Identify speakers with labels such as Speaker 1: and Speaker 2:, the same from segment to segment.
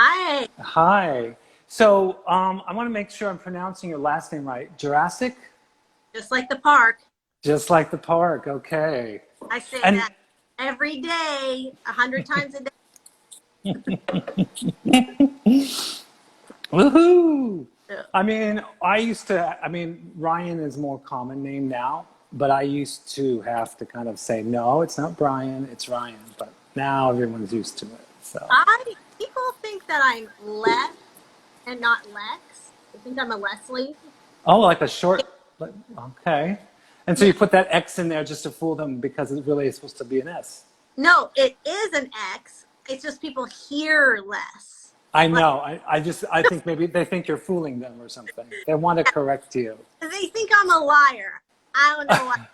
Speaker 1: Hi.
Speaker 2: Hi. So I want to make sure I'm pronouncing your last name right. Jurassic?
Speaker 1: Just like the park.
Speaker 2: Just like the park. Okay.
Speaker 1: I say
Speaker 2: And
Speaker 1: that every day, 100 times a day.
Speaker 2: woohoo! Ryan is more common name now, but I used to have to kind of say, no, it's not Brian, it's Ryan. But now everyone's used to it. So.
Speaker 1: People think that I'm Les and not Lex. I think I'm a Leslie.
Speaker 2: Oh, like a short. Okay. And so
Speaker 1: Yeah.
Speaker 2: you put that X in there just to fool them because it really is supposed to be an S.
Speaker 1: No, it is an X. It's just people hear less.
Speaker 2: I know. I think maybe they think you're fooling them or something. They want to correct you.
Speaker 1: They think I'm a liar. I don't know why.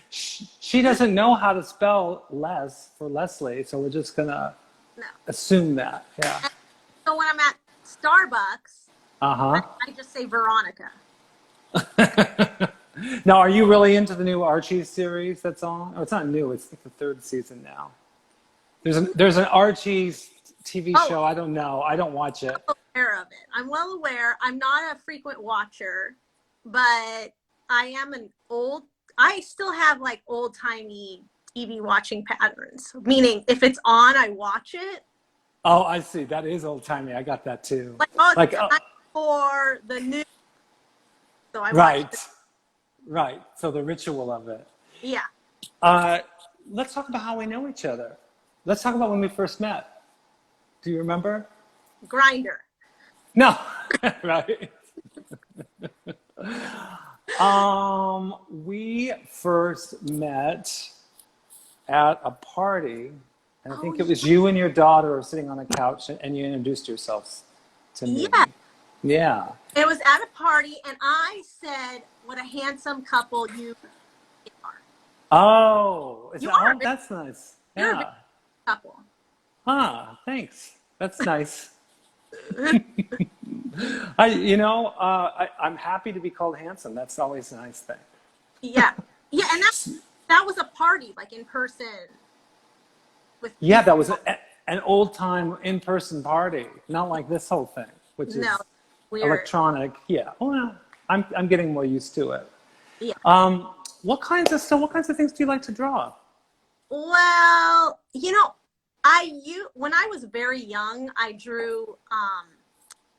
Speaker 2: She doesn't know how to spell Les for Leslie, so we're just gonna
Speaker 1: No.
Speaker 2: assume that. Yeah.
Speaker 1: So when I'm at Starbucks,
Speaker 2: Uh
Speaker 1: I just say Veronica.
Speaker 2: huh. Now, are you really into the new Archie series that's on? Oh, it's not new. It's like the third season now. There's an Archie TV show. I don't know. I don't watch it.
Speaker 1: I'm aware of it. I'm well aware. I'm not a frequent watcher, but I still have like old timey TV watching patterns. Meaning, if it's on, I watch it.
Speaker 2: Oh, I see. That is old timey. I got that too.
Speaker 1: Like, it's time for the news. So I watch it.
Speaker 2: Right. So the ritual of it.
Speaker 1: Yeah.
Speaker 2: Let's talk about how we know each other. Let's talk about when we first met. Do you remember?
Speaker 1: Grinder.
Speaker 2: No. Right. We first met at a party, and I think it was you and your daughter sitting on a couch, and you introduced yourselves to me.
Speaker 1: Yeah.
Speaker 2: Yeah.
Speaker 1: It was at a party, and I said, "What a handsome couple you are."
Speaker 2: Oh, that's nice.
Speaker 1: You're a
Speaker 2: Yeah.
Speaker 1: big couple.
Speaker 2: Thanks. That's nice. I'm happy to be called handsome. That's always a nice thing.
Speaker 1: Yeah. Yeah, and that was a party, like in person.
Speaker 2: Yeah, that was an old time in-person party, not like this whole thing, which is
Speaker 1: weird.
Speaker 2: electronic. Yeah. Well, I'm getting more used to it.
Speaker 1: Yeah.
Speaker 2: What kinds of things do you like to draw?
Speaker 1: Well, when I was very young, I drew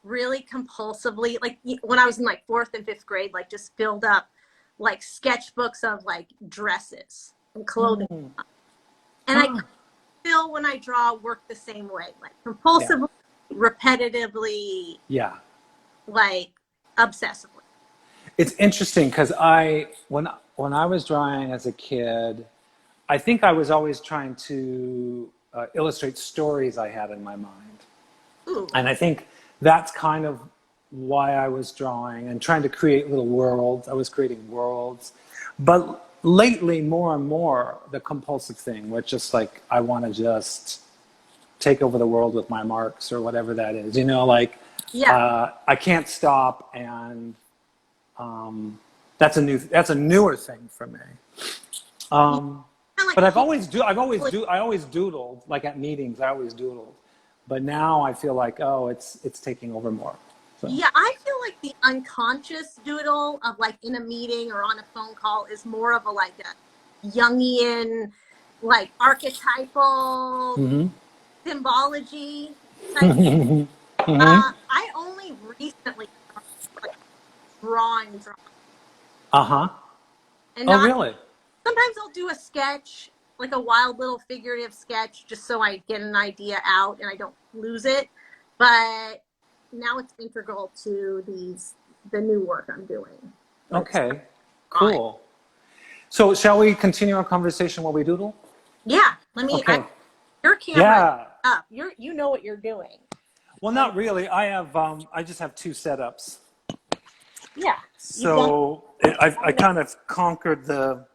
Speaker 1: really compulsively. Like when I was in like 4th and 5th grade, like just filled up like sketchbooks of like dresses and clothing. And I still, when I draw, work the same way, like compulsively, repetitively, like obsessively.
Speaker 2: It's interesting because when I was drawing as a kid, I think I was always trying to illustrate stories I had in my mind.
Speaker 1: Ooh.
Speaker 2: And I think that's kind of why I was drawing and trying to create little worlds. I was creating worlds. But lately, more and more, the compulsive thing, where it's just like, I want to just take over the world with my marks or whatever that is. I can't stop, and that's a newer thing for me. But I always doodled, like at meetings, I always doodled. But now I feel like, it's taking over more. So.
Speaker 1: Yeah, I feel like the unconscious doodle of like in a meeting or on a phone call is more of a Jungian, like archetypal symbology type thing. I only recently started drawing. And
Speaker 2: really?
Speaker 1: Sometimes I'll do a sketch, like a wild little figurative sketch, just so I get an idea out and I don't lose it. But now it's integral to the new work I'm doing.
Speaker 2: Okay, cool. So shall we continue our conversation while we doodle?
Speaker 1: Yeah, your camera up. You know what you're doing.
Speaker 2: Well, not really. I just have 2 setups.
Speaker 1: Yeah.
Speaker 2: So I kind of conquered the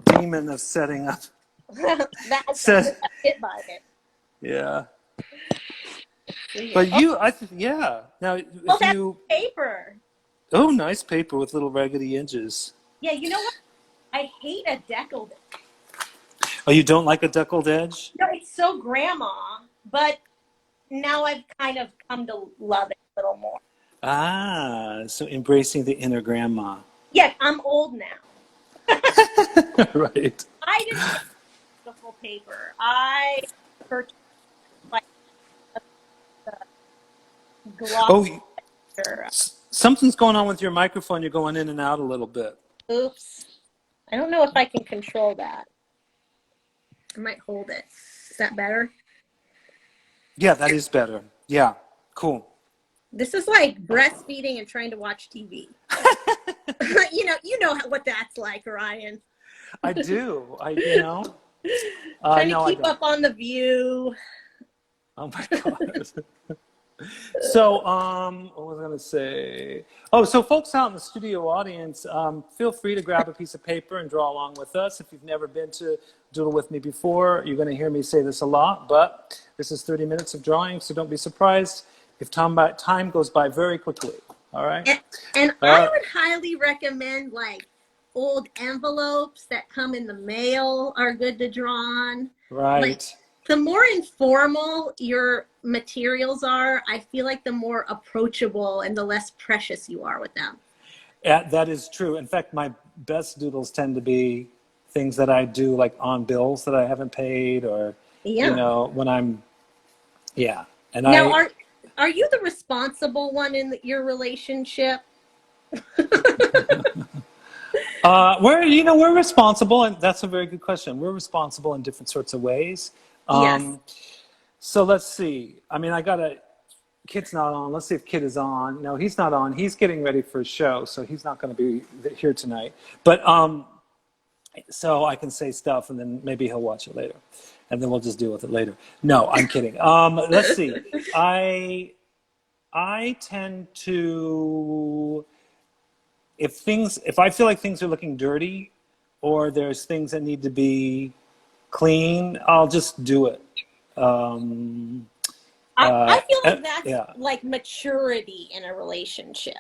Speaker 2: demon of setting up.
Speaker 1: That's hit by it.
Speaker 2: Yeah. But Now,
Speaker 1: that's paper.
Speaker 2: Oh, nice paper with little raggedy edges.
Speaker 1: Yeah, you know what? I hate a deckled.
Speaker 2: Oh, you don't like a deckled edge?
Speaker 1: No, it's so grandma. but now I've kind of come to love it a little more.
Speaker 2: Ah, so embracing the inner grandma.
Speaker 1: Yeah, I'm old now.
Speaker 2: Right.
Speaker 1: I didn't get the full paper. I purchased like the gloss.
Speaker 2: Oh, something's going on with your microphone. You're going in and out a little bit.
Speaker 1: Oops. I don't know if I can control that. I might hold it. Is that better?
Speaker 2: Yeah, that is better. Yeah, cool.
Speaker 1: This is like breastfeeding and trying to watch TV. you know what that's like, Ryan.
Speaker 2: I do.
Speaker 1: Trying to
Speaker 2: No, I
Speaker 1: keep
Speaker 2: don't.
Speaker 1: up on The View.
Speaker 2: Oh my God. So, what was I going to say? Oh, so folks out in the studio audience, feel free to grab a piece of paper and draw along with us. If you've never been to Doodle with me before, you're going to hear me say this a lot, but this is 30 minutes of drawing, so don't be surprised if time goes by very quickly. All right?
Speaker 1: And I would highly recommend like old envelopes that come in the mail are good to draw on.
Speaker 2: Right.
Speaker 1: Like, the more informal your materials are, I feel like the more approachable and the less precious you are with them.
Speaker 2: That is true. In fact, my best doodles tend to be things that I do like on bills that I haven't paid, or
Speaker 1: Yeah.
Speaker 2: when I'm And
Speaker 1: Now, are you the responsible one in your relationship?
Speaker 2: we're responsible, and that's a very good question. We're responsible in different sorts of ways.
Speaker 1: Yes.
Speaker 2: So let's see. I mean, Kid's not on. Let's see if Kid is on. No, he's not on. He's getting ready for a show, so he's not going to be here tonight. But so I can say stuff, and then maybe he'll watch it later, and then we'll just deal with it later. No, I'm kidding. Let's see. I tend to, if I feel like things are looking dirty, or there's things that need to be clean, I'll just do it.
Speaker 1: I feel like that's
Speaker 2: Yeah.
Speaker 1: like maturity in a relationship.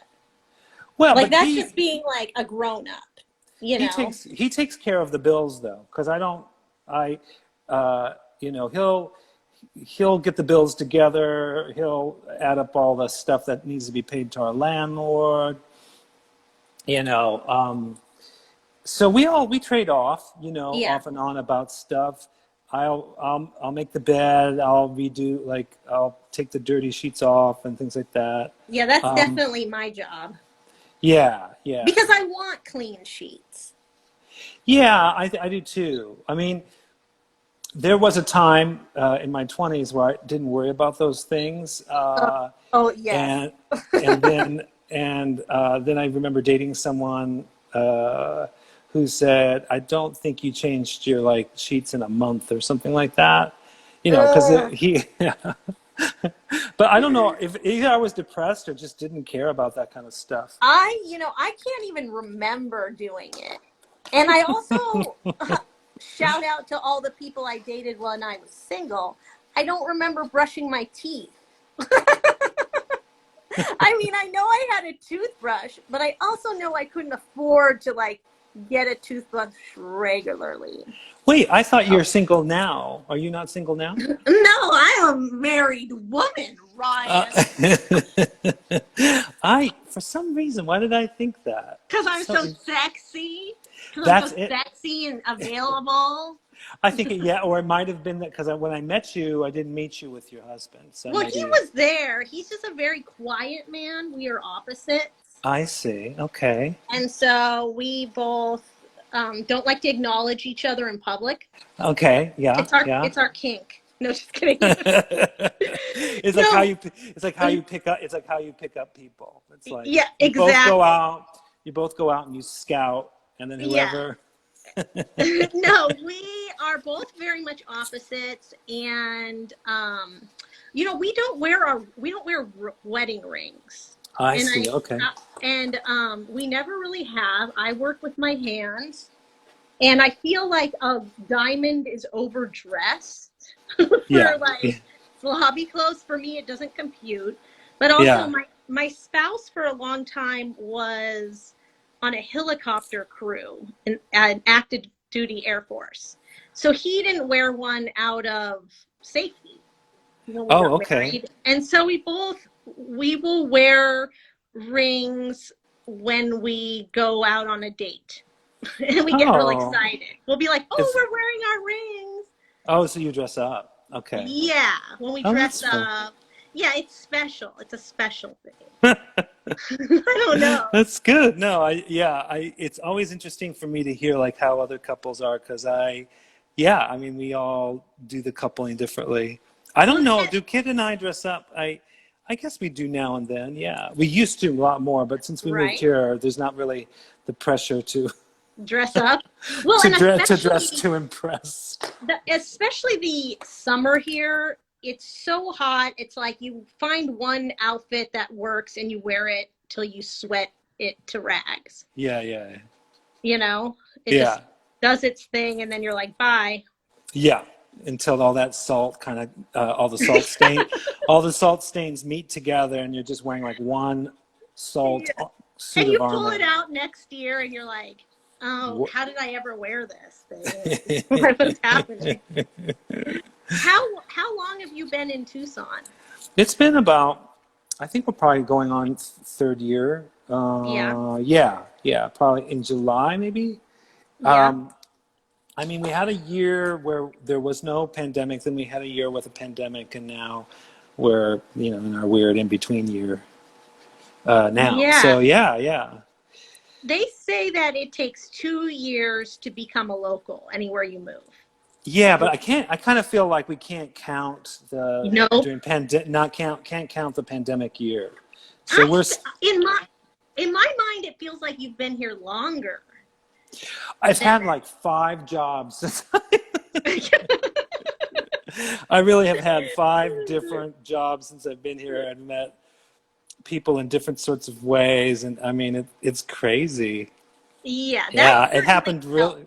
Speaker 2: Well,
Speaker 1: Like
Speaker 2: but
Speaker 1: that's just being like a grown up,
Speaker 2: he takes care of the bills though, because he'll get the bills together. He'll add up all the stuff that needs to be paid to our landlord. So we trade off,
Speaker 1: Yeah.
Speaker 2: off and on about stuff. I'll make the bed. I'll take the dirty sheets off and things like that.
Speaker 1: Yeah, that's definitely my job.
Speaker 2: Yeah.
Speaker 1: Because I want clean sheets.
Speaker 2: Yeah, I do too. I mean, there was a time in my 20s where I didn't worry about those things.
Speaker 1: Yes.
Speaker 2: And then I remember dating someone who said, "I don't think you changed your sheets in a month," or something like that. Because he. But I don't know if either I was depressed or just didn't care about that kind of stuff.
Speaker 1: I can't even remember doing it. And I also shout out to all the people I dated when I was single. I don't remember brushing my teeth. I mean, I know I had a toothbrush, but I also know I couldn't afford to get a toothbrush regularly.
Speaker 2: Wait, I thought you're single now. Are you not single now?
Speaker 1: No, I am a married woman, Ryan.
Speaker 2: For some reason, why did I think that?
Speaker 1: Because I'm so sexy.
Speaker 2: That's it.
Speaker 1: Sexy and available.
Speaker 2: I think or it might have been that because when I met you, I didn't meet you with your husband. So
Speaker 1: well, he was there. He's just a very quiet man. We are opposites.
Speaker 2: I see. Okay.
Speaker 1: And so we both don't like to acknowledge each other in public.
Speaker 2: Okay. Yeah.
Speaker 1: It's our kink. No, just kidding.
Speaker 2: It's like how you pick up people. It's like
Speaker 1: exactly.
Speaker 2: You both go out and you scout, and then whoever.
Speaker 1: Yeah. No, we are both very much opposites, and we don't wear wedding rings.
Speaker 2: I see. Okay.
Speaker 1: And we never really have. I work with my hands, and I feel like a diamond is overdressed for hobby clothes. For me, it doesn't compute. But also, my spouse for a long time was on a helicopter crew in an active duty Air Force. So he didn't wear one out of safety. when we
Speaker 2: Oh,
Speaker 1: got
Speaker 2: okay.
Speaker 1: married. And so we will wear rings when we go out on a date. And we get really
Speaker 2: Oh,
Speaker 1: excited. We'll be like, oh,
Speaker 2: it's
Speaker 1: we're wearing our rings.
Speaker 2: oh, so you dress up. Okay.
Speaker 1: Yeah, when we
Speaker 2: Oh,
Speaker 1: dress
Speaker 2: that's fun.
Speaker 1: up. Yeah, it's special. It's a special thing. I don't know.
Speaker 2: That's good. No, it's always interesting for me to hear like how other couples are because yeah, I mean, we all do the coupling differently. I
Speaker 1: Well,
Speaker 2: don't know. Do Kid and I dress up? I guess we do now and then. Yeah, we used to a lot more, but since we moved
Speaker 1: right.
Speaker 2: here, there's not really the pressure to
Speaker 1: Dress up. Well, and
Speaker 2: to dress
Speaker 1: especially
Speaker 2: to impress.
Speaker 1: especially the summer here, it's so hot. It's like you find one outfit that works and you wear it till you sweat it to rags.
Speaker 2: Yeah, yeah,
Speaker 1: You know, it just
Speaker 2: yeah,
Speaker 1: does its thing and then you're like, bye.
Speaker 2: yeah. Until all that salt kind of all the salt stains meet together, and you're just wearing like one salt
Speaker 1: Yeah.
Speaker 2: suit
Speaker 1: And
Speaker 2: of
Speaker 1: you pull it
Speaker 2: armor.
Speaker 1: out next year and you're like, oh,
Speaker 2: Wha-
Speaker 1: how did I ever wear this thing? What's happening? How long have you been in Tucson?
Speaker 2: It's been about, I think we're probably going on third year.
Speaker 1: Yeah,
Speaker 2: Yeah, probably in July maybe.
Speaker 1: yeah.
Speaker 2: Um, I mean, we had a year where there was no pandemic, then we had a year with a pandemic, and now we're, in our weird in between year now.
Speaker 1: Yeah.
Speaker 2: So yeah, yeah.
Speaker 1: They say that it takes 2 years to become a local anywhere you move.
Speaker 2: Yeah, but I kind of feel like we can't count the
Speaker 1: Nope.
Speaker 2: during pandemic, not count, can't count the pandemic year. So
Speaker 1: I
Speaker 2: we're,
Speaker 1: in my mind it feels like you've been here longer
Speaker 2: I've
Speaker 1: than
Speaker 2: had like 5 jobs since I really have had 5 different jobs since I've been here and met people in different sorts of ways. And I mean, it's crazy.
Speaker 1: Yeah, that
Speaker 2: Yeah, it
Speaker 1: certainly
Speaker 2: happened
Speaker 1: helps.
Speaker 2: really,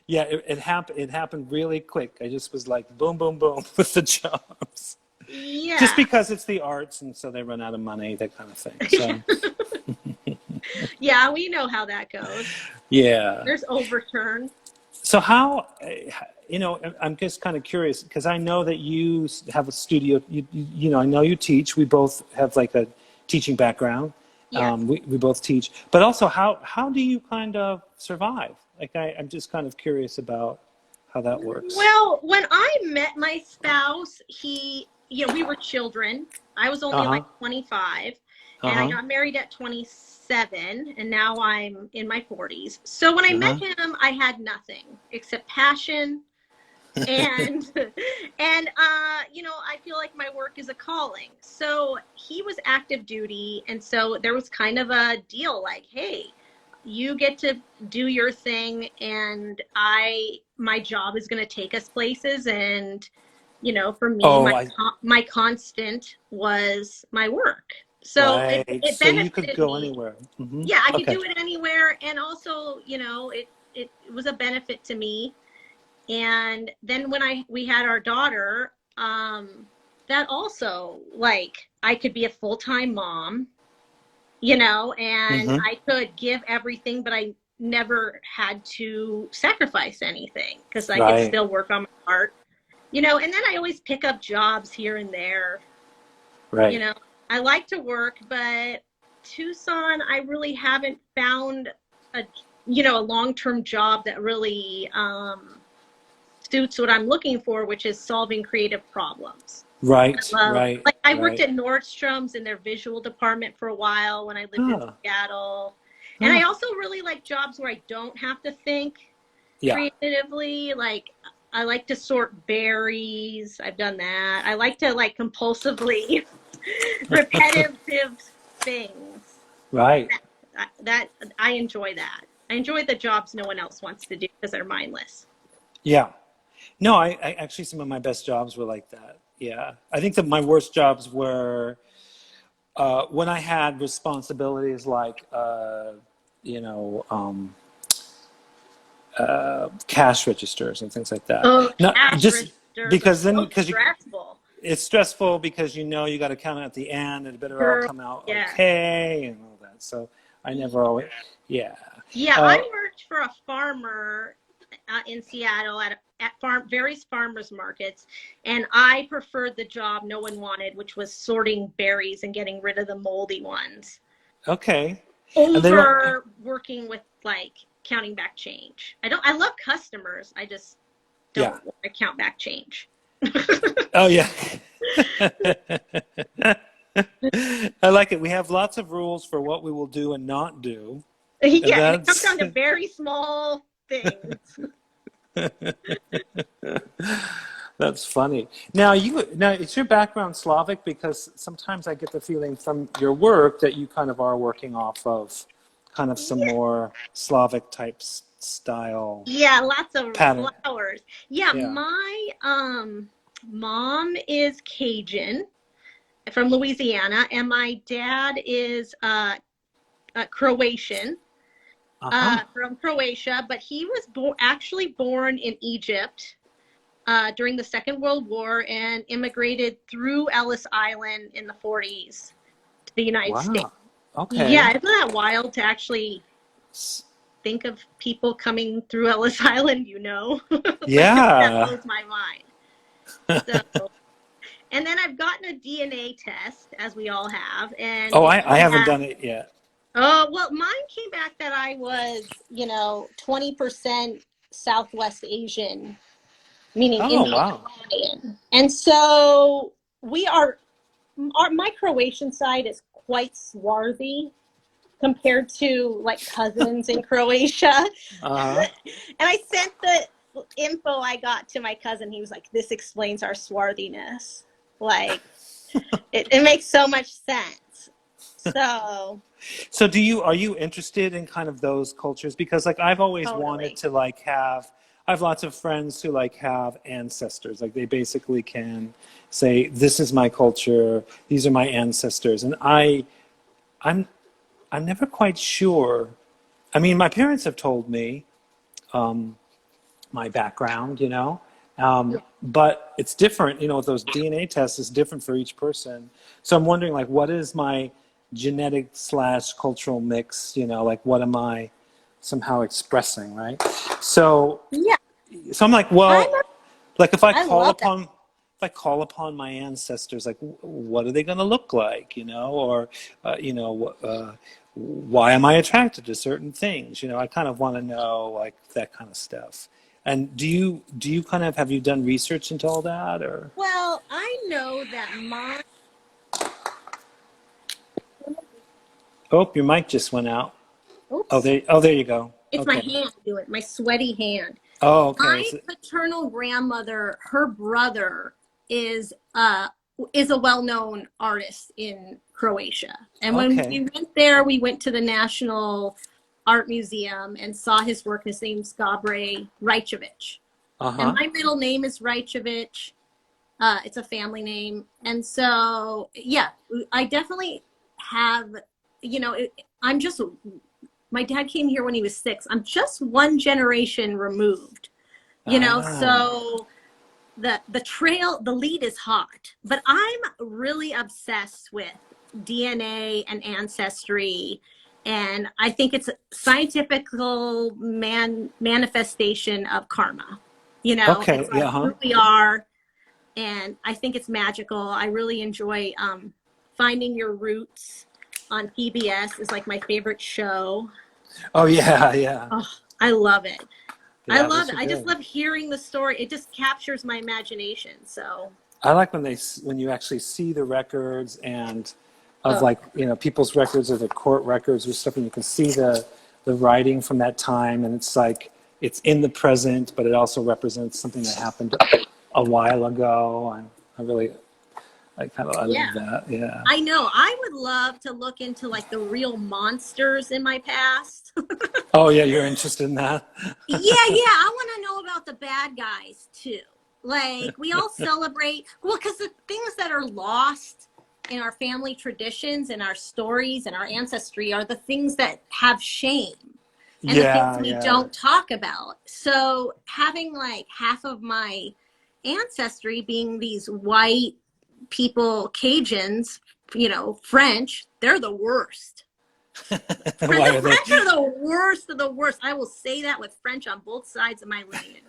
Speaker 2: yeah, it happened really quick. I just was like, boom, boom, boom with the jobs. Just
Speaker 1: Yeah.
Speaker 2: because it's the arts and so they run out of money, that kind of thing. So,
Speaker 1: Yeah, we know how that goes.
Speaker 2: yeah.
Speaker 1: There's overturn.
Speaker 2: So how, I'm just kind of curious because I know that you have a studio. I know you teach. We both have like a teaching background.
Speaker 1: Yes.
Speaker 2: We both teach. But also, how do you kind of survive? Like I'm just kind of curious about how that works.
Speaker 1: Well, when I met my spouse, we were children. I was only
Speaker 2: Uh-huh.
Speaker 1: like 25, and I
Speaker 2: Uh-huh.
Speaker 1: got married at 27, and now I'm in my 40s. So when I met
Speaker 2: Uh-huh.
Speaker 1: him, I had nothing except passion and I feel like my work is a calling. So he was active duty, and so there was kind of a deal like, hey, you get to do your thing, and my job is going to take us places. And for me,
Speaker 2: Oh,
Speaker 1: my constant was my work. So
Speaker 2: right.
Speaker 1: it
Speaker 2: So you could
Speaker 1: benefited
Speaker 2: go
Speaker 1: me.
Speaker 2: anywhere. Hmm.
Speaker 1: Yeah, I could
Speaker 2: Okay.
Speaker 1: do it anywhere, and also it was a benefit to me. And then when we had our daughter, that also, like, I could be a full-time mom, and
Speaker 2: Hmm.
Speaker 1: I could give everything, but I never had to sacrifice anything because I could
Speaker 2: Right.
Speaker 1: still work on my art, and then I always pick up jobs here and there. you
Speaker 2: Right.
Speaker 1: know I like to work, but Tucson, I really haven't found a a long-term job that really suits what I'm looking for, which is solving creative problems.
Speaker 2: Right. Right.
Speaker 1: Like, I worked
Speaker 2: Right.
Speaker 1: at Nordstrom's in their visual department for a while when I lived in
Speaker 2: Huh.
Speaker 1: Seattle. And I
Speaker 2: Huh.
Speaker 1: also really like jobs where I don't have to think
Speaker 2: Yeah.
Speaker 1: creatively. Like, I like to sort berries. I've done that. I like to, like, compulsively repetitive things.
Speaker 2: Right.
Speaker 1: That I enjoy that. I enjoy the jobs no one else wants to do because they're mindless.
Speaker 2: Yeah. No, I actually some of my best jobs were like that. Yeah. I think that my worst jobs were when I had responsibilities like you know um, cash registers and things like that.
Speaker 1: Oh,
Speaker 2: Not
Speaker 1: cash
Speaker 2: just
Speaker 1: registers are
Speaker 2: because then
Speaker 1: so
Speaker 2: because you
Speaker 1: stressful.
Speaker 2: it's stressful because you got to count it at the end and it better all
Speaker 1: Girl,
Speaker 2: come out
Speaker 1: yeah.
Speaker 2: okay and all that. So I never always yeah.
Speaker 1: Yeah,
Speaker 2: Uh,
Speaker 1: I worked for a farmer in Seattle at various farmers markets, and I preferred the job no one wanted, which was sorting berries and getting rid of the moldy ones.
Speaker 2: Okay. And they don't.
Speaker 1: Over working with like counting back change. I love customers. I just
Speaker 2: Yeah.
Speaker 1: don't want to count back change.
Speaker 2: Oh yeah. I like it. We have lots of rules for what we will do and not do. And
Speaker 1: Yeah, and it comes
Speaker 2: that's
Speaker 1: down to very small things.
Speaker 2: that's funny. Now is your background Slavic? Because sometimes I get the feeling from your work that you kind of are working off of kind of some
Speaker 1: Yeah,
Speaker 2: more Slavic type style
Speaker 1: yeah, lots of
Speaker 2: pattern.
Speaker 1: flowers. Yeah,
Speaker 2: Yeah.
Speaker 1: my mom is Cajun from Louisiana, and my dad is Croatian.
Speaker 2: Uh-huh.
Speaker 1: From Croatia, but he was actually born in Egypt during the Second World War and immigrated through Ellis Island in the 40s to the United States.
Speaker 2: Wow. Okay.
Speaker 1: Yeah, isn't that wild to actually
Speaker 2: S-
Speaker 1: think of people coming through Ellis Island, you know? Like, that
Speaker 2: Yeah.
Speaker 1: blows my mind. So, and then I've gotten a DNA test, as we all have, and
Speaker 2: Oh,
Speaker 1: it
Speaker 2: I
Speaker 1: came
Speaker 2: haven't
Speaker 1: back.
Speaker 2: done it yet.
Speaker 1: Oh, well, mine came back that I was, 20% Southwest Asian, meaning
Speaker 2: Oh, wow.
Speaker 1: Indo-Iranian. And so my Croatian side is quite swarthy compared to like cousins in Croatia.
Speaker 2: Uh-huh.
Speaker 1: And I sent the info I got to my cousin. He was like, this explains our swarthiness. Like, it makes so much sense. So,
Speaker 2: So are you interested in kind of those cultures? Because like I've always wanted
Speaker 1: totally.
Speaker 2: to like I have lots of friends who like have ancestors. Like they basically can say, this is my culture, these are my ancestors. And I'm I'm never quite sure. I mean, my parents have told me my background, but it's different, with those DNA tests is different for each person. So I'm wondering, like, what is my genetic slash cultural mix, like what am I somehow expressing, right? So,
Speaker 1: Yeah,
Speaker 2: so I'm like,
Speaker 1: I'm
Speaker 2: well, like
Speaker 1: I love that.
Speaker 2: if I call upon my ancestors, like, what are they going to look like, or, why am I attracted to certain things? I kind of want to know like that kind of stuff. And do you kind of have you done research into all that or?
Speaker 1: Well, I know that my
Speaker 2: Oh, your mic just went out.
Speaker 1: oops,
Speaker 2: Oh, there you go.
Speaker 1: it's my
Speaker 2: Okay.
Speaker 1: hand do it, my sweaty hand.
Speaker 2: Oh, okay.
Speaker 1: My paternal grandmother, her brother is uh is a well-known artist in Croatia. And when we
Speaker 2: Okay.
Speaker 1: went there, we went to the National Art Museum and saw his work. His name's Gabre Rajcevic. And
Speaker 2: Uh-huh.
Speaker 1: my middle name is Rajcevic. It's a family name. And so, yeah, I definitely have, I'm just, my dad came here when he was 6. I'm just one generation removed,
Speaker 2: Ah.
Speaker 1: so the lead is hot, but I'm really obsessed with DNA and ancestry. And I think it's a scientifical manifestation of karma.
Speaker 2: Okay.
Speaker 1: It's
Speaker 2: Yeah,
Speaker 1: like
Speaker 2: huh?
Speaker 1: who we are, and I think it's magical. I really enjoy Finding Your Roots on PBS is like my favorite show.
Speaker 2: Oh yeah, yeah.
Speaker 1: Oh, I love it. I
Speaker 2: Yeah,
Speaker 1: love
Speaker 2: those
Speaker 1: it.
Speaker 2: are
Speaker 1: I just
Speaker 2: good.
Speaker 1: love hearing the story. It just captures my imagination. So,
Speaker 2: I like when you actually see the records and of
Speaker 1: oh,
Speaker 2: like, people's records or the court records or stuff, and you can see the writing from that time, and it's like it's in the present, but it also represents something that happened a while ago. And I
Speaker 1: yeah.
Speaker 2: love that. Yeah.
Speaker 1: I know. I would love to look into like the real monsters in my past.
Speaker 2: Oh yeah, you're interested in that?
Speaker 1: Yeah, yeah. I want to know about the bad guys too. Like, we all celebrate, well, because the things that are lost in our family traditions and our stories and our ancestry are the things that have shame and the things
Speaker 2: Yeah,
Speaker 1: we
Speaker 2: yeah.
Speaker 1: don't talk about. So, having like half of my ancestry being these white people, Cajuns, French, they're the worst.
Speaker 2: Why
Speaker 1: The
Speaker 2: are they?
Speaker 1: French are the worst of the worst. I will say that with French on both sides of my lineage.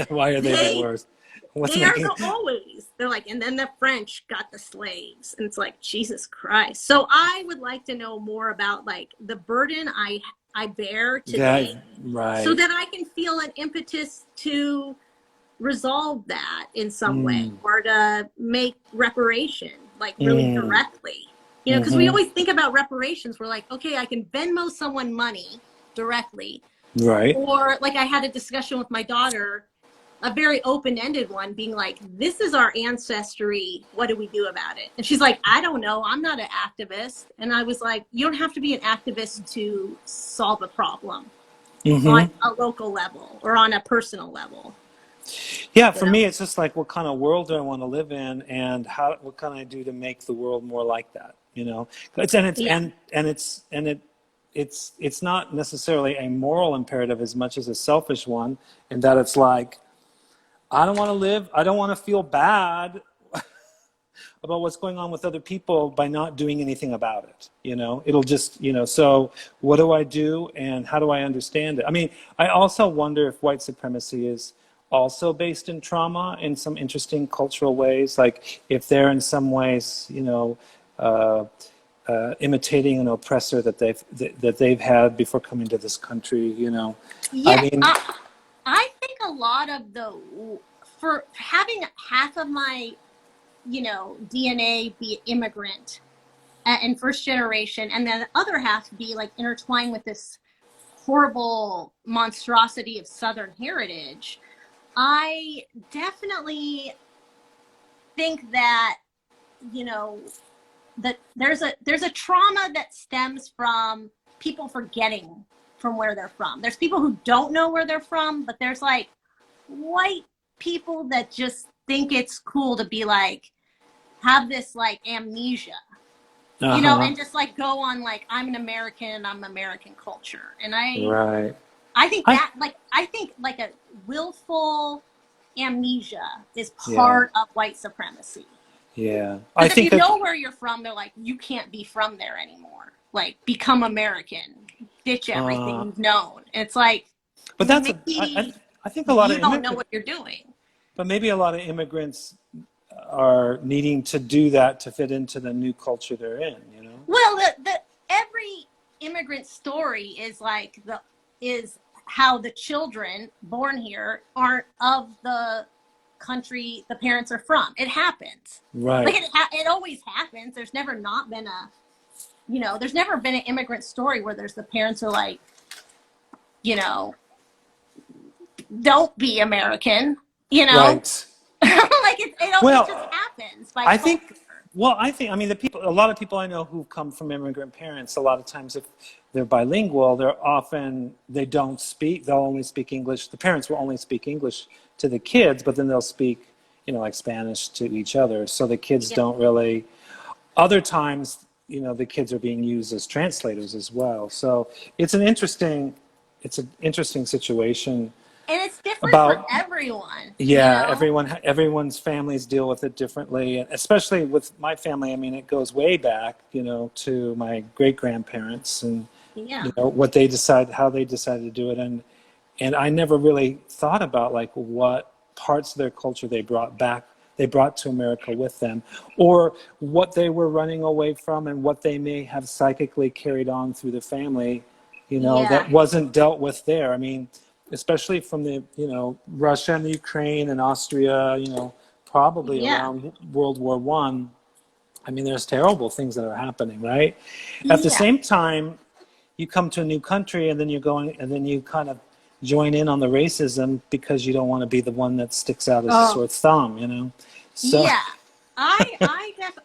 Speaker 2: Why are they the
Speaker 1: They
Speaker 2: worst? What's
Speaker 1: they are
Speaker 2: making?
Speaker 1: the always. They're like, and then the French got the slaves, and it's like Jesus Christ. So I would like to know more about like the burden I bear
Speaker 2: That
Speaker 1: today, so
Speaker 2: right.
Speaker 1: that I can feel an impetus to resolve that in some way,
Speaker 2: Mm,
Speaker 1: or to make reparation like really
Speaker 2: mm,
Speaker 1: directly. You know, because we
Speaker 2: mm-hmm.
Speaker 1: always think about reparations. We're like, okay, I can Venmo someone money directly,
Speaker 2: Right.
Speaker 1: or like I had a discussion with my daughter, a very open-ended one, being like, this is our ancestry, what do we do about it? And she's like, I don't know, I'm not an activist. And I was like, you don't have to be an activist to solve a problem on
Speaker 2: Mm-hmm.
Speaker 1: a local level or on a personal level,
Speaker 2: Yeah,
Speaker 1: you
Speaker 2: for
Speaker 1: know?
Speaker 2: me, it's just like, what kind of world do I want to live in, and what can I do to make the world more like that? You know,
Speaker 1: Yeah.
Speaker 2: it's not necessarily a moral imperative as much as a selfish one, in that it's like, I don't want to live, I don't want to feel bad about what's going on with other people by not doing anything about it. You know, it'll just, so what do I do, and how do I understand it? I mean, I also wonder if white supremacy is also based in trauma in some interesting cultural ways, like if they're in some ways, uh, imitating an oppressor that they've had before coming to this country. I
Speaker 1: Yeah.
Speaker 2: mean,
Speaker 1: I think a lot of for having half of my, DNA be immigrant and first generation, and then the other half be like intertwined with this horrible monstrosity of Southern heritage, I definitely think that, you know, that there's a trauma that stems from people forgetting from where they're from. There's people who don't know where they're from, but there's like white people that just think it's cool to be like, have this like amnesia,
Speaker 2: uh-huh,
Speaker 1: and just like go on like, I'm an American and I'm American culture. And
Speaker 2: right. I
Speaker 1: I think like a willful amnesia is
Speaker 2: Yeah,
Speaker 1: part of white supremacy.
Speaker 2: yeah. I
Speaker 1: Because if you
Speaker 2: think that
Speaker 1: know where you're from, they're like, you can't be from there anymore. Like, become American, ditch everything
Speaker 2: uh
Speaker 1: you've known. And it's like,
Speaker 2: but
Speaker 1: maybe
Speaker 2: I think a lot of
Speaker 1: you don't know
Speaker 2: immigrant
Speaker 1: what you're doing.
Speaker 2: but maybe a lot of immigrants are needing to do that to fit into the new culture they're in.
Speaker 1: Well, the every immigrant story is like is how the children born here aren't of the country the parents are from. It happens. Like
Speaker 2: Right.
Speaker 1: it always happens. There's never not been there's never been an immigrant story where there's the parents are like, you know, don't be American, you know?
Speaker 2: Right.
Speaker 1: Like it just
Speaker 2: Well,
Speaker 1: happens by
Speaker 2: I
Speaker 1: culture.
Speaker 2: think, I mean, a lot of people I know who've come from immigrant parents, a lot of times if they're bilingual, they don't speak, they'll only speak English. The parents will only speak English to the kids, but then they'll speak, like Spanish to each other. So the kids
Speaker 1: Yeah.
Speaker 2: don't really, other times, the kids are being used as translators as well. So it's an interesting situation
Speaker 1: And it's different for
Speaker 2: about.
Speaker 1: everyone,
Speaker 2: Yeah, everyone's families deal with it differently, and especially with my family. I mean, it goes way back, to my great grandparents, and
Speaker 1: Yeah.
Speaker 2: how they decided to do it, and I never really thought about like what parts of their culture they brought to America with them, or what they were running away from, and what they may have psychically carried on through the family,
Speaker 1: Yeah.
Speaker 2: that wasn't dealt with there. I mean, especially from the, Russia and the Ukraine and Austria, probably
Speaker 1: Yeah.
Speaker 2: around World War One. I mean, there's terrible things that are happening, right? At the
Speaker 1: Yeah.
Speaker 2: same time, you come to a new country, and then you kind of join in on the racism because you don't want to be the one that sticks out as a
Speaker 1: Oh,
Speaker 2: sore thumb. So,
Speaker 1: yeah.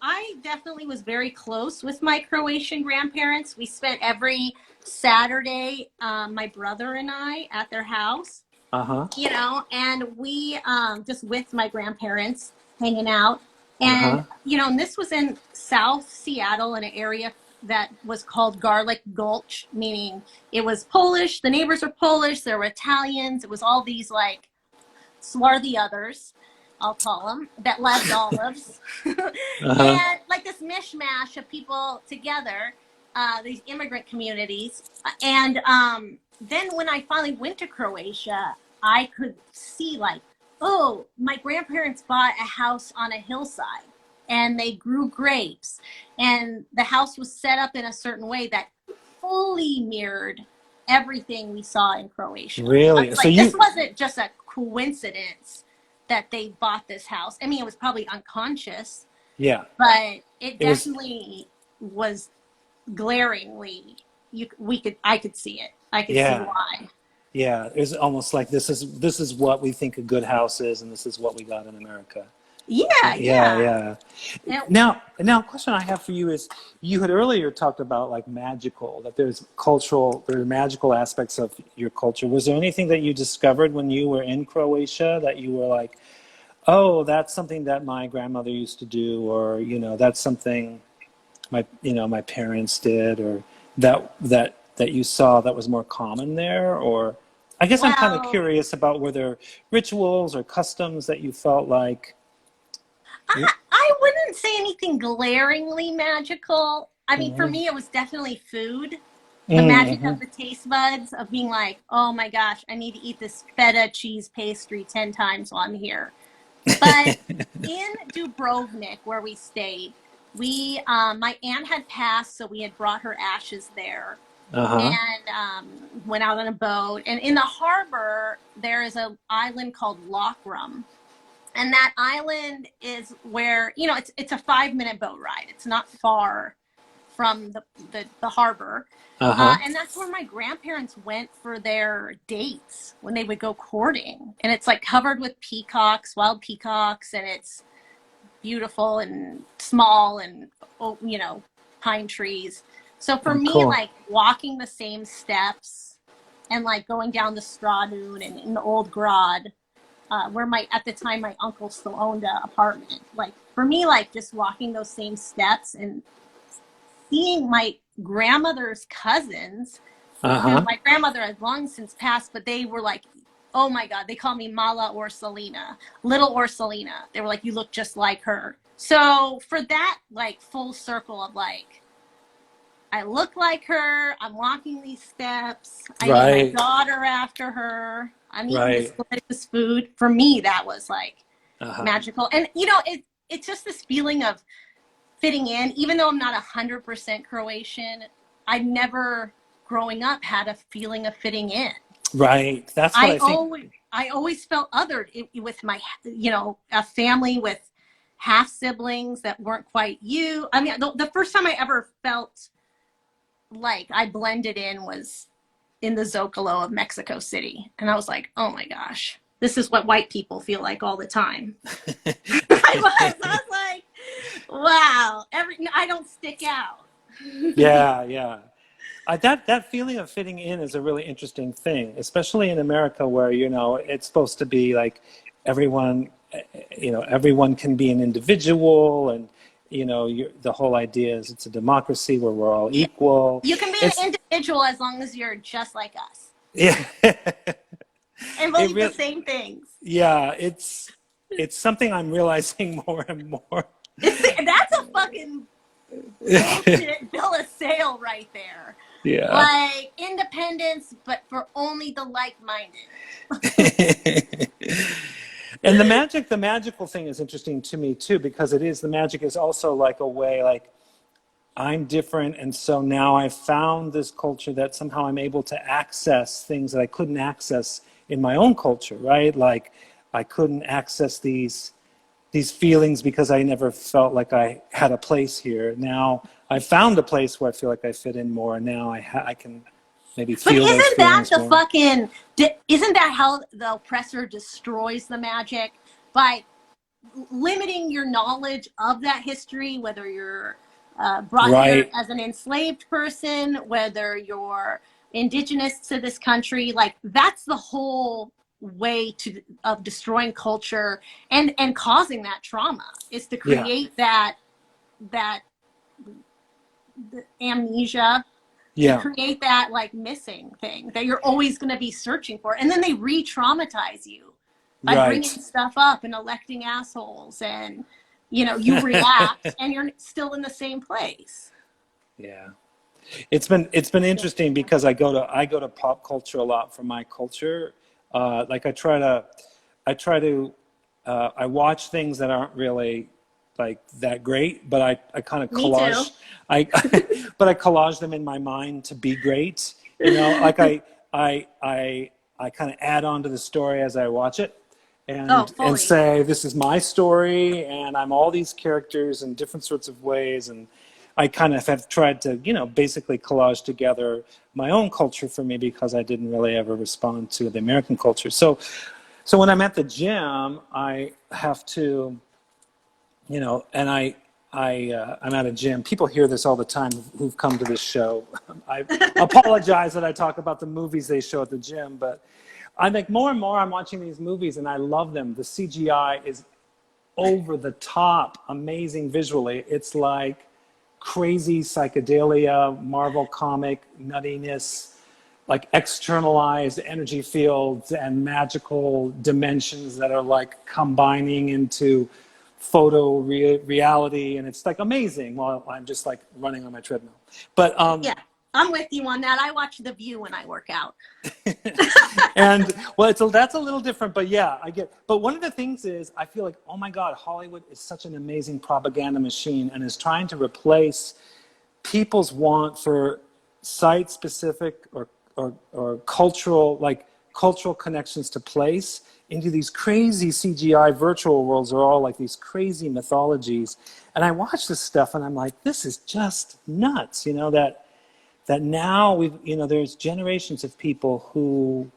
Speaker 1: I definitely was very close with my Croatian grandparents. We spent every Saturday, my brother and I, at their house,
Speaker 2: uh-huh,
Speaker 1: and we just with my grandparents hanging out. And,
Speaker 2: uh-huh,
Speaker 1: and this was in South Seattle in an area that was called Garlic Gulch, meaning it was Polish. The neighbors were Polish. There were Italians. It was all these like swarthy others, I'll call them, that loved olives.
Speaker 2: uh-huh,
Speaker 1: And like this mishmash of people together, these immigrant communities. And then when I finally went to Croatia, I could see like, oh, my grandparents bought a house on a hillside and they grew grapes, and the house was set up in a certain way that fully mirrored everything we saw in Croatia. I
Speaker 2: Really?
Speaker 1: was
Speaker 2: So
Speaker 1: like, this
Speaker 2: you,
Speaker 1: wasn't just a coincidence that they bought this house. I mean, it was probably unconscious,
Speaker 2: yeah,
Speaker 1: but it
Speaker 2: it was,
Speaker 1: definitely was glaringly, I could see it. I could see
Speaker 2: yeah,
Speaker 1: why.
Speaker 2: yeah. It's almost like this is what we think a good house is, and this is what we got in America.
Speaker 1: Yeah,
Speaker 2: Yeah,
Speaker 1: yeah.
Speaker 2: yeah.
Speaker 1: And,
Speaker 2: Now, a question I have for you is, you had earlier talked about like magical, that there are magical aspects of your culture. Was there anything that you discovered when you were in Croatia that you were like, oh, that's something that my grandmother used to do, or that's something my parents did, or that you saw that was more common there? Or I guess I'm kind of
Speaker 1: well,
Speaker 2: curious about, were there rituals or customs that you felt like
Speaker 1: I wouldn't say anything glaringly magical. I mean, for
Speaker 2: Mhm.
Speaker 1: me, it was definitely food. The magic
Speaker 2: Mm-hmm.
Speaker 1: of the taste buds, of being like, oh my gosh, I need to eat this feta cheese pastry 10 times while I'm here. But in Dubrovnik, where we stayed, my aunt had passed, so we had brought her ashes there,
Speaker 2: Uh-huh.
Speaker 1: and went out on a boat. And in the harbor, there is an island called Lockrum, and that island is where, it's a 5 minute boat ride. It's not far from the harbor.
Speaker 2: Uh-huh.
Speaker 1: And that's where my grandparents went for their dates when they would go courting. And it's like covered with peacocks, wild peacocks, and it's beautiful and small, and, oh, pine trees. So for
Speaker 2: Oh,
Speaker 1: me,
Speaker 2: cool.
Speaker 1: like walking the same steps and like going down the straw dune and in the old grad, where at the time my uncle still owned an apartment. Like for me, like just walking those same steps and seeing my grandmother's cousins,
Speaker 2: Uh-huh.
Speaker 1: my grandmother has long since passed, but they were like, oh my God, they call me Mala Orsolina, little Orsolina. They were like, you look just like her. So for that, like full circle of like, I look like her, I'm walking these steps, I named my
Speaker 2: Right.
Speaker 1: daughter after her, I'm eating this
Speaker 2: Right.
Speaker 1: delicious food. For me, that was like
Speaker 2: Uh-huh.
Speaker 1: magical. And it's just this feeling of fitting in, even though I'm not 100% Croatian. I never, growing up, had a feeling of fitting in.
Speaker 2: Right. That's what
Speaker 1: I
Speaker 2: I think.
Speaker 1: always, I always felt othered with my, a family with half siblings that weren't quite you. I mean, the first time I ever felt like I blended in was in the Zocalo of Mexico City. And I was like, oh my gosh, this is what white people feel like all the time. I was like, wow, I don't stick out.
Speaker 2: Yeah, yeah. That feeling of fitting in is a really interesting thing, especially in America, where it's supposed to be like everyone, everyone can be an individual, and the whole idea is it's a democracy where we're all
Speaker 1: Yeah,
Speaker 2: equal.
Speaker 1: you can be
Speaker 2: It's
Speaker 1: an individual as long as you're just like us
Speaker 2: yeah,
Speaker 1: and
Speaker 2: it
Speaker 1: believe the
Speaker 2: really
Speaker 1: same things.
Speaker 2: yeah, it's something I'm realizing more and more.
Speaker 1: That's a fucking bullshit bill of sale right there.
Speaker 2: Yeah.
Speaker 1: Like independence, but for only the like-minded.
Speaker 2: And the magical thing is interesting to me too, because the magic is also like a way, like I'm different, and so now I've found this culture that somehow I'm able to access things that I couldn't access in my own culture, right? Like I couldn't access these feelings because I never felt like I had a place here. Now I found a place where I feel like I fit in more, and now I can maybe
Speaker 1: But
Speaker 2: feel those feelings more.
Speaker 1: isn't that how the oppressor destroys the magic? By limiting your knowledge of that history, whether you're brought here
Speaker 2: Right.
Speaker 1: as an enslaved person, whether you're indigenous to this country, like that's the whole way of destroying culture and causing that trauma, is to
Speaker 2: Yeah.
Speaker 1: create that amnesia, to
Speaker 2: Yeah.
Speaker 1: create that like missing thing that you're always going to be searching for, and then they re-traumatize you by bringing
Speaker 2: Right.
Speaker 1: stuff up and electing assholes, and you react and you're still in the same place.
Speaker 2: Yeah. It's been interesting because I go to pop culture a lot for my culture, Like I watch things that aren't really like that great, but I kind of
Speaker 1: Me too.
Speaker 2: collage, I, but I collage them in my mind to be great. You know, like I kind of add on to the story as I watch it,
Speaker 1: Oh,
Speaker 2: and
Speaker 1: fully.
Speaker 2: say this is my story, and I'm all these characters in different sorts of ways, and I kind of have tried to, you know, basically collage together my own culture for me because I didn't really ever respond to the American culture. So when I'm at the gym, I have to, you know, and I'm at a gym. People hear this all the time who've come to this show. I apologize that I talk about the movies they show at the gym, but I think more and more I'm watching these movies and I love them. The CGI is over the top, amazing visually. It's like crazy psychedelia, Marvel comic nuttiness, like externalized energy fields and magical dimensions that are like combining into reality, and it's like amazing while I'm just like running on my treadmill. But
Speaker 1: Yeah, I'm with you on that. I watch The View when I work out.
Speaker 2: and well, that's a little different, but yeah, I get. But one of the things is, I feel like, oh my God, Hollywood is such an amazing propaganda machine, and is trying to replace people's want for site-specific or cultural, like cultural connections to place into these crazy CGI virtual worlds are all like these crazy mythologies. And I watch this stuff and I'm like, this is just nuts, you know, that now there's generations of people who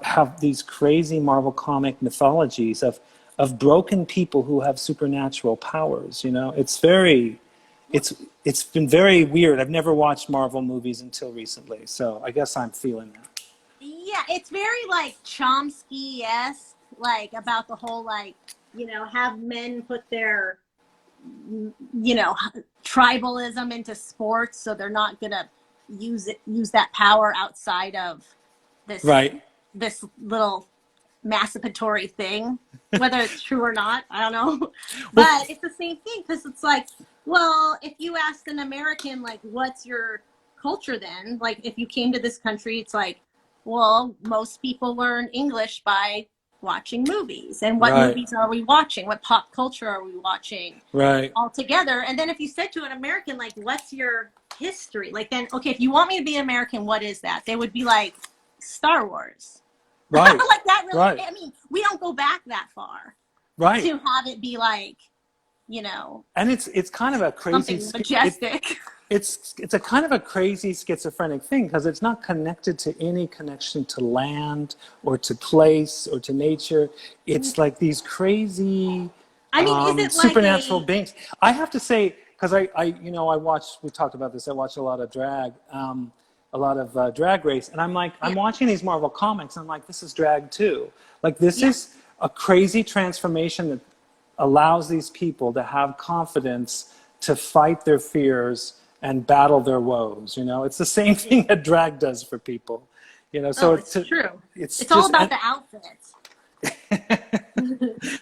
Speaker 2: have these crazy Marvel comic mythologies of broken people who have supernatural powers, you know. It's been very weird. I've never watched Marvel movies until recently, so I guess I'm feeling that.
Speaker 1: Yeah, it's very like Chomsky-esque, like about the whole like, have men put their, tribalism into sports, so they're not gonna use that power outside of this
Speaker 2: Right.
Speaker 1: this little masturbatory thing, whether it's true or not, I don't know.
Speaker 2: Well,
Speaker 1: But it's the same thing, because it's like, well, if you asked an American, like, what's your culture then? Like, if you came to this country, it's like, well, most people learn English by watching movies. And what
Speaker 2: right,
Speaker 1: movies are we watching? What pop culture are we watching
Speaker 2: right,
Speaker 1: all together? And then if you said to an American, like, what's your history? Like, then, okay, if you want me to be American, what is that? They would be like, Star Wars.
Speaker 2: right,
Speaker 1: Like that really,
Speaker 2: right,
Speaker 1: I mean, we don't go back that far
Speaker 2: right.
Speaker 1: to have it be like,
Speaker 2: And it's kind of a crazy,
Speaker 1: something majestic.
Speaker 2: it's a kind of a crazy schizophrenic thing because it's not connected to any connection to land or to place or to nature. It's like these crazy
Speaker 1: I mean, is it like
Speaker 2: supernatural beings. I have to say, because I watch, we talked about this, I watch a lot of drag, drag race, and I'm watching these Marvel comics, and I'm like, this is drag too. Like, this is a crazy transformation that allows these people to have confidence to fight their fears and battle their woes. You know, it's the same thing that drag does for people. You know, so
Speaker 1: it's true.
Speaker 2: It's
Speaker 1: It's
Speaker 2: just,
Speaker 1: all about the outfits.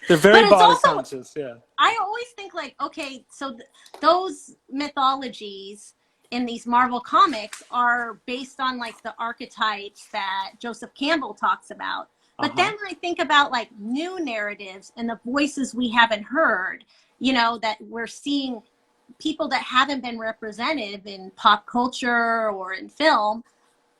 Speaker 2: they're very
Speaker 1: But it's
Speaker 2: body
Speaker 1: also,
Speaker 2: conscious. Yeah.
Speaker 1: I always think like, okay, so those mythologies in these Marvel comics are based on like the archetypes that Joseph Campbell talks about. But then I think about like new narratives and the voices we haven't heard, that we're seeing people that haven't been represented in pop culture or in film.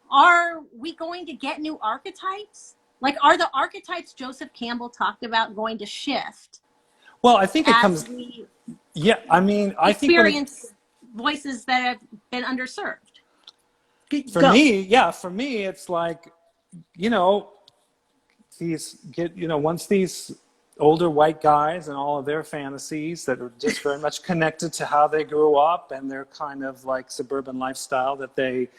Speaker 1: Are we going to get new archetypes? Like, are the archetypes Joseph Campbell talked about going to shift
Speaker 2: Well, I think it
Speaker 1: as
Speaker 2: comes.
Speaker 1: we
Speaker 2: Yeah, I mean, I think
Speaker 1: experience voices that have been underserved?
Speaker 2: for me, it's like, you know, once these older white guys and all of their fantasies that are just very much connected to how they grew up and their kind of like suburban lifestyle that they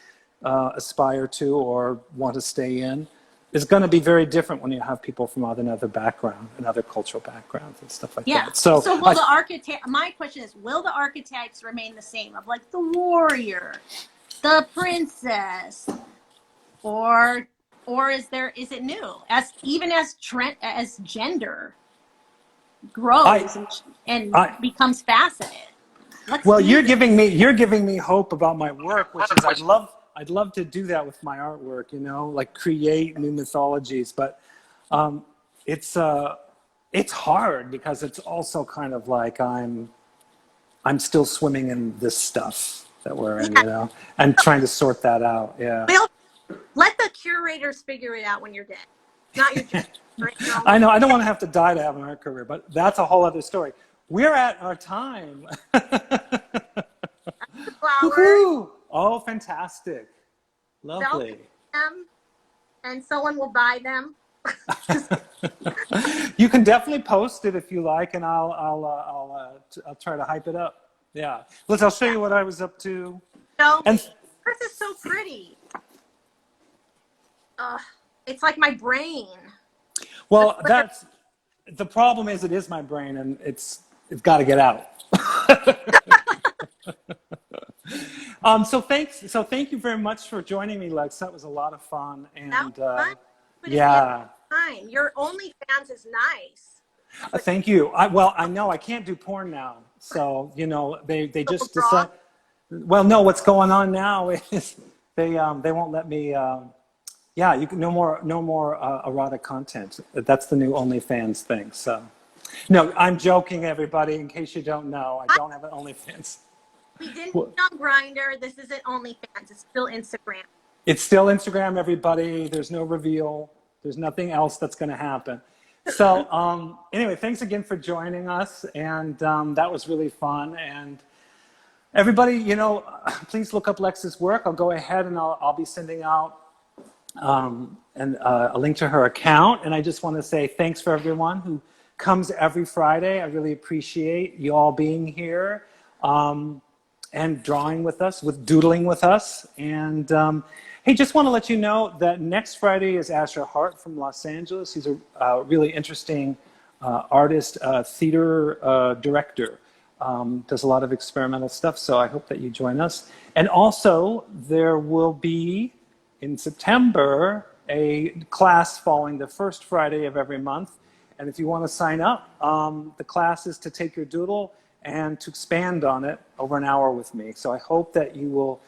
Speaker 2: aspire to or want to stay in is going to be very different when you have people from another background and other cultural backgrounds and stuff like that.
Speaker 1: So will the archetype? My question is, will the archetypes remain the same? Of like the warrior, the princess, or is it new? As gender grows and becomes faceted.
Speaker 2: Well, you're giving me hope about my work, which is I'd love to do that with my artwork, you know, like create new mythologies, but it's hard because it's also kind of like I'm still swimming in this stuff that we're in,
Speaker 1: Yeah.
Speaker 2: you know, and trying to sort that out. Yeah.
Speaker 1: We'll let the curators figure it out when you're dead. Not your job. Right? Your own
Speaker 2: I know I don't want to have to die to have an art career, but that's a whole other story. We're at our time.
Speaker 1: flowers.
Speaker 2: Woohoo! Oh, fantastic.
Speaker 1: Sell
Speaker 2: Lovely.
Speaker 1: them, and someone will buy them.
Speaker 2: You can definitely post it if you like, and I'll try to hype it up. Yeah. Liz, I'll show you what I was up to.
Speaker 1: Show
Speaker 2: And
Speaker 1: me. Yours is so pretty. It's like my brain.
Speaker 2: well, that's the problem is it is my brain, and it's got to get out. So thank you very much for joining me, Lex. That was a lot of fun,
Speaker 1: That
Speaker 2: and
Speaker 1: was fun. But
Speaker 2: yeah.
Speaker 1: fine. Your OnlyFans is nice.
Speaker 2: Thank you. Well, I know I can't do porn now, so you know they just decide. Well, no, what's going on now is they won't let me. Yeah, you can no more erotic content. That's the new OnlyFans thing. So, no, I'm joking, everybody. In case you don't know, I don't have an OnlyFans.
Speaker 1: We didn't be on Grindr. This isn't OnlyFans. It's still Instagram.
Speaker 2: It's still Instagram, everybody. There's no reveal. There's nothing else that's going to happen. So anyway, thanks again for joining us, and that was really fun. And everybody, you know, please look up Lex's work. I'll go ahead and I'll be sending out a link to her account. And I just want to say thanks for everyone who comes every Friday. I really appreciate you all being here and drawing with us, doodling with us. And hey, just want to let you know that next Friday is Asher Hart from Los Angeles. He's a really interesting artist, theater director. Does a lot of experimental stuff, so I hope that you join us. And also, there will be, in September, a class following the first Friday of every month. And if you want to sign up, the class is to take your doodle and to expand on it over an hour with me. So I hope that you will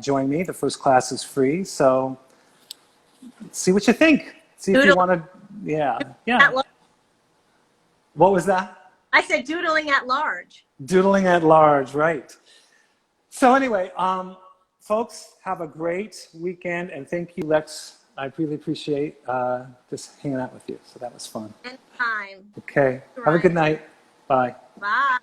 Speaker 2: join me. The first class is free, so see what you think. See if you want to, yeah. What was that?
Speaker 1: I said doodling at large.
Speaker 2: Doodling at large, right. So anyway, folks, have a great weekend, and thank you, Lex. I really appreciate just hanging out with you. So that was fun.
Speaker 1: Anytime.
Speaker 2: Okay. Have a good night. Bye.
Speaker 1: Bye.